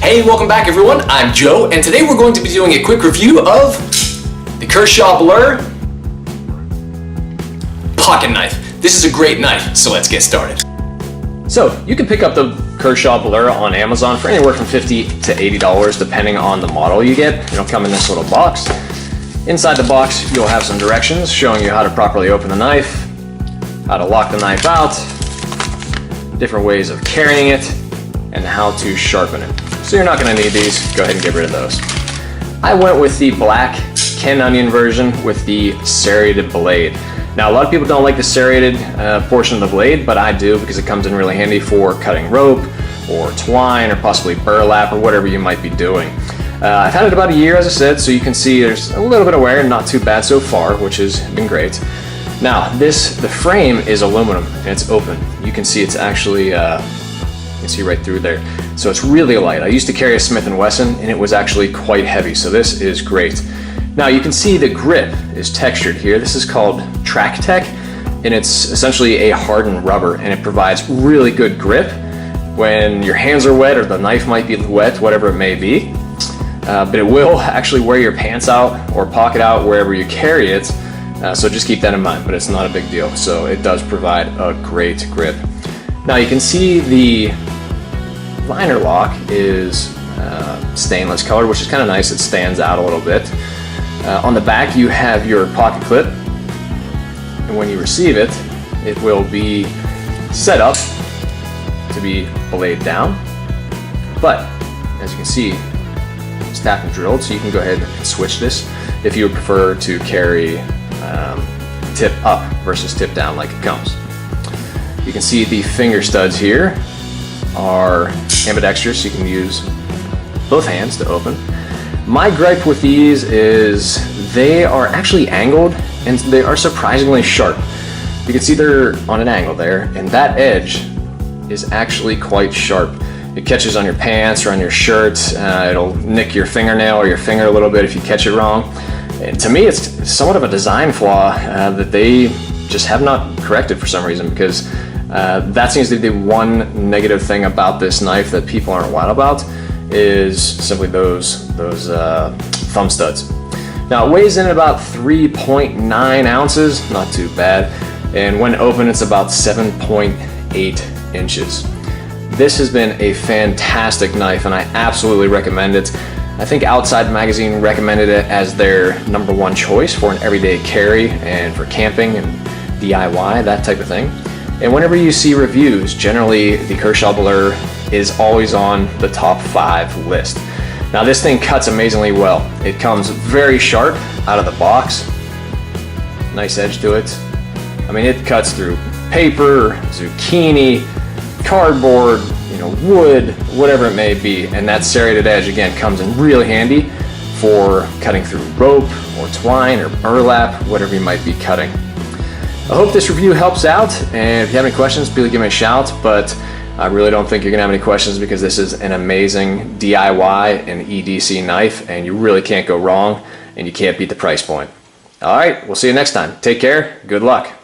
Hey, welcome back everyone, I'm Joe, and today we're going to be doing a quick review of the Kershaw Blur Pocket Knife. This is a great knife, so let's get started. So, you can pick up the Kershaw Blur on Amazon for anywhere from $50 to $80 depending on the model you get. It'll come in this little box. Inside the box, you'll have some directions showing you how to properly open the knife, how to lock the knife out, different ways of carrying it, and how to sharpen it. So you're not going to need these, go ahead and get rid of those. I went with the black Ken Onion version with the serrated blade. Now a lot of people don't like the serrated portion of the blade, but I do because it comes in really handy for cutting rope or twine or possibly burlap or whatever you might be doing. I've had it about a year, as I said, so you can see there's a little bit of wear, not too bad so far, which has been great. Now the frame is aluminum and it's open. You can see it's actually you can see right through there. So it's really light. I used to carry a Smith & Wesson and it was actually quite heavy, so this is great. Now you can see the grip is textured here. This is called Track Tech, and it's essentially a hardened rubber, and it provides really good grip when your hands are wet or the knife might be wet, whatever it may be. But it will actually wear your pants out or pocket out wherever you carry it, so just keep that in mind, but it's not a big deal. So it does provide a great grip. Now you can see the liner lock is stainless color, which is kind of nice. It stands out a little bit. On the back you have your pocket clip, and when you receive it, it will be set up to be blade down, but as you can see it's tapped and drilled, so you can go ahead and switch this if you would prefer to carry tip up versus tip down like it comes. You can see the finger studs here are ambidextrous, so you can use both hands to open. My gripe with these is they are actually angled and they are surprisingly sharp. You can see they're on an angle there, and that edge is actually quite sharp. It catches on your pants or on your shirt. It'll nick your fingernail or your finger a little bit if you catch it wrong. And to me, it's somewhat of a design flaw that they just have not corrected for some reason, because that seems to be the one negative thing about this knife that people aren't wild about, is simply those thumb studs. Now it weighs in about 3.9 ounces, not too bad, and when open it's about 7.8 inches. This has been a fantastic knife and I absolutely recommend it. I think Outside Magazine recommended it as their #1 choice for an everyday carry and for camping and DIY, that type of thing. And whenever you see reviews, generally the Kershaw Blur is always on the top 5 list. Now this thing cuts amazingly well. It comes very sharp out of the box. Nice edge to it. I mean, it cuts through paper, zucchini, cardboard, wood, whatever it may be. And that serrated edge, again, comes in really handy for cutting through rope or twine or burlap, whatever you might be cutting. I hope this review helps out, and if you have any questions, please give me a shout, but I really don't think you're going to have any questions because this is an amazing DIY and EDC knife, and you really can't go wrong, and you can't beat the price point. Alright, we'll see you next time. Take care, good luck.